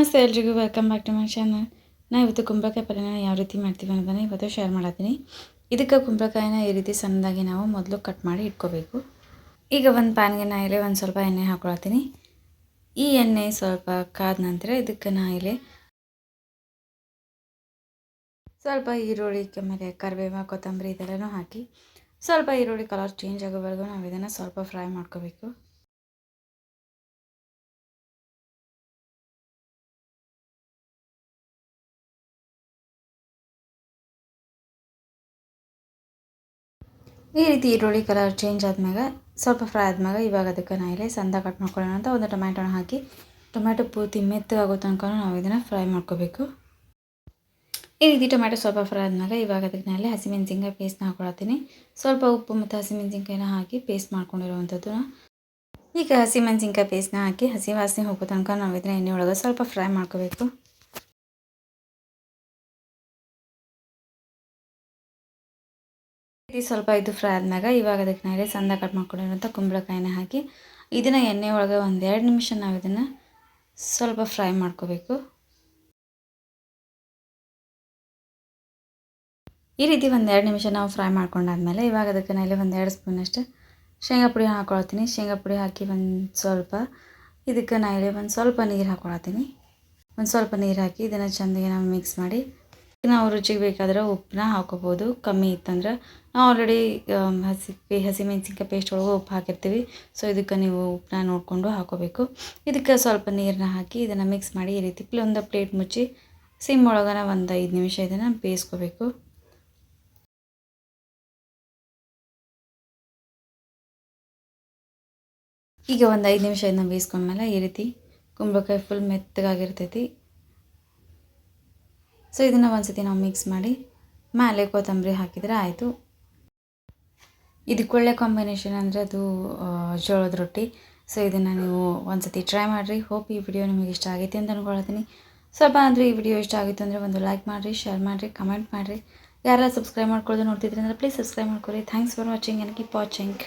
ನಮಸ್ತೆ ಎಲ್ರಿಗೂ, welcome back to my channel. ನಾನು ಇವತ್ತು ಕುಂಬಳಕಾಯಿ ಪಲ್ಯನ ಯಾವ ರೀತಿ ಮಾಡ್ತೀವಿ ಅನ್ನೋದನ್ನು ಇವತ್ತು ಶೇರ್ ಮಾಡತ್ತೀನಿ. ಇದಕ್ಕೆ ಕುಂಬಳಕಾಯಿನ ಈ ರೀತಿ ಸಣ್ಣದಾಗಿ ನಾವು ಮೊದಲು ಕಟ್ ಮಾಡಿ ಇಟ್ಕೋಬೇಕು. ಈಗ ಒಂದು ಪ್ಯಾನ್ಗೆ ನಾ ಇಲ್ಲಿ ಒಂದು ಸ್ವಲ್ಪ ಎಣ್ಣೆ ಹಾಕೊಳತ್ತೀನಿ. ಈ ಎಣ್ಣೆ ಸ್ವಲ್ಪ ಕಾದ ನಂತರ ಇದಕ್ಕೆ ನಾ ಇಲ್ಲಿ ಸ್ವಲ್ಪ ಈರುಳ್ಳಿ, ಆಮೇಲೆ ಕರಿಬೇವು, ಕೊತ್ತಂಬರಿ ಇದೆಲ್ಲನೂ ಹಾಕಿ ಸ್ವಲ್ಪ ಈರುಳ್ಳಿ ಕಲರ್ ಚೇಂಜ್ ಆಗೋವರೆಗೂ ನಾವು ಇದನ್ನು ಸ್ವಲ್ಪ ಫ್ರೈ ಮಾಡ್ಕೋಬೇಕು. ಈ ರೀತಿ ಈರುಳ್ಳಿ ಕಲರ್ ಚೇಂಜ್ ಆದ್ಮ್ಯಾಗ ಸ್ವಲ್ಪ ಫ್ರೈ ಆದ್ಮ್ಯಾಗ ಇವಾಗ ಅದಕ್ಕೆ ನಾ ಇಲ್ಲಿ ಸಣ್ಣ ಕಟ್ ಮಾಡ್ಕೊಳ್ಳೋಣ ಅಂತ ಒಂದು ಟೊಮ್ಯಾಟೋನ ಹಾಕಿ ಟೊಮ್ಯಾಟೊ ಪೂರ್ತಿ ಮೆತ್ತಗಾಗೋ ತನಕ ನಾವು ಇದನ್ನು ಫ್ರೈ ಮಾಡ್ಕೋಬೇಕು. ಈ ರೀತಿ ಟೊಮ್ಯಾಟೊ ಸ್ವಲ್ಪ ಫ್ರೈ ಆದ್ಮ್ಯಾಗ ಇವಾಗ ಅದಕ್ಕೆ ನಾನು ಹಸಿಮೆಣಸಿನ್ಕಾಯಿ ಪೇಸ್ಟ್ನ ಹಾಕೊಳತ್ತೀನಿ. ಸ್ವಲ್ಪ ಉಪ್ಪು ಮತ್ತು ಹಸಿಮೆಣಸಿನ್ಕಾಯಿನ ಹಾಕಿ ಪೇಸ್ಟ್ ಮಾಡ್ಕೊಂಡಿರುವಂಥದ್ದು. ಈಗ ಹಸಿಮೆಣಸಿನ್ಕಾಯಿ ಪೇಸ್ಟ್ನ ಹಾಕಿ ಹಸಿ ವಾಸನೆ ಹೋಗೋ ತನಕ ನಾವು ಇದನ್ನ ಎಣ್ಣೆ ಒಳಗೆ ಸ್ವಲ್ಪ ಫ್ರೈ ಮಾಡ್ಕೋಬೇಕು. ಸ್ವಲ್ಪ ಇದು ಫ್ರೈ ಆದ್ಮ್ಯಾಗ ಇವಾಗ ಅದಕ್ಕೆ ನಾನು ಸಣ್ಣ ಕಟ್ ಮಾಡ್ಕೊಂಡಿರೋಂಥ ಕುಂಬಳಕಾಯಿನ ಹಾಕಿ ಇದನ್ನು ಎಣ್ಣೆ ಒಳಗೆ ಒಂದು 2 ನಿಮಿಷ ನಾವು ಇದನ್ನು ಸ್ವಲ್ಪ ಫ್ರೈ ಮಾಡ್ಕೋಬೇಕು. ಈ ರೀತಿ ಒಂದು 2 ನಿಮಿಷ ನಾವು ಫ್ರೈ ಮಾಡ್ಕೊಂಡಾದ್ಮೇಲೆ ಇವಾಗ ಅದಕ್ಕೆ ನಾನು ಒಂದು 2 ಸ್ಪೂನಷ್ಟು ಶೇಂಗಾ ಪುಡಿ ಹಾಕೊಳ್ತೀನಿ. ಶೇಂಗಾ ಪುಡಿ ಹಾಕಿ ಇದಕ್ಕೆ ನಾನು ಒಂದು ಸ್ವಲ್ಪ ನೀರು ಹಾಕೊಳತ್ತೀನಿ. ಒಂದು ಸ್ವಲ್ಪ ನೀರು ಹಾಕಿ ಇದನ್ನು ಚೆಂದಾಗಿ ನಾವು ಮಿಕ್ಸ್ ಮಾಡಿ ನಾವು ರುಚಿಗೆ ಬೇಕಾದರೆ ಉಪ್ಪನ್ನ ಹಾಕೋಬೋದು. ಕಮ್ಮಿ ಇತ್ತಂದ್ರೆ ನಾವು ಆಲ್ರೆಡಿ ಹಸಿಮೆಣಸಿನ್ಕಾಯಿ ಪೇಸ್ಟ್ ಒಳಗೆ ಉಪ್ಪು ಹಾಕಿರ್ತೀವಿ. ಸೊ ಇದಕ್ಕೆ ನೀವು ಉಪ್ಪನ್ನ ನೋಡಿಕೊಂಡು ಹಾಕೋಬೇಕು. ಇದಕ್ಕೆ ಸ್ವಲ್ಪ ನೀರನ್ನ ಹಾಕಿ ಇದನ್ನು ಮಿಕ್ಸ್ ಮಾಡಿ ಈ ರೀತಿ ಒಂದು ಪ್ಲೇಟ್ ಮುಚ್ಚಿ ಸಿಮ್ ಒಳಗನ ಒಂದು 5 ನಿಮಿಷ ಇದನ್ನು ಬೇಯಿಸ್ಕೋಬೇಕು. ಈಗ ಒಂದು 5 ನಿಮಿಷ ಇದನ್ನ ಬೇಯಿಸ್ಕೊಂಡ್ಮೇಲೆ ಈ ರೀತಿ ಕುಂಬಳಕಾಯಿ ಫುಲ್ ಮೆತ್ತಗಾಗಿರ್ತೈತಿ. ಸೊ ಇದನ್ನು ಒಂದ್ಸತಿ ನಾವು ಮಿಕ್ಸ್ ಮಾಡಿ ಮೇಲೆ ಕೊತ್ತಂಬರಿ ಹಾಕಿದರೆ ಆಯಿತು. ಇದಕ್ಕೆ ಒಳ್ಳೆ ಕಾಂಬಿನೇಷನ್ ಅಂದರೆ ಅದು ಜೋಳದ ರೊಟ್ಟಿ. ಸೊ ಇದನ್ನು ನೀವು ಒಂದ್ಸತಿ ಟ್ರೈ ಮಾಡಿರಿ. ಹೋಪ್ ಈ ವಿಡಿಯೋ ನಿಮಗೆ ಇಷ್ಟ ಆಗೈತೆ ಅಂತ ಅಂದ್ಕೊಳ್ತೀನಿ. ಸ್ವಲ್ಪ ಅಂದರೆ ಈ ವಿಡಿಯೋ ಇಷ್ಟ ಆಗಿತ್ತು ಅಂದರೆ ಒಂದು ಲೈಕ್ ಮಾಡಿರಿ, ಶೇರ್ ಮಾಡಿರಿ, ಕಮೆಂಟ್ ಮಾಡಿರಿ. ಯಾರೆಲ್ಲ ಸಬ್ಸ್ಕ್ರೈಬ್ ಮಾಡ್ಕೊಳ್ಳೋದು ನೋಡ್ತಿದ್ರಿ ಅಂದರೆ ಪ್ಲೀಸ್ ಸಬ್ಸ್ಕ್ರೈಬ್ ಮಾಡ್ಕೊಳ್ಳಿ. Thanks for watching and keep watching.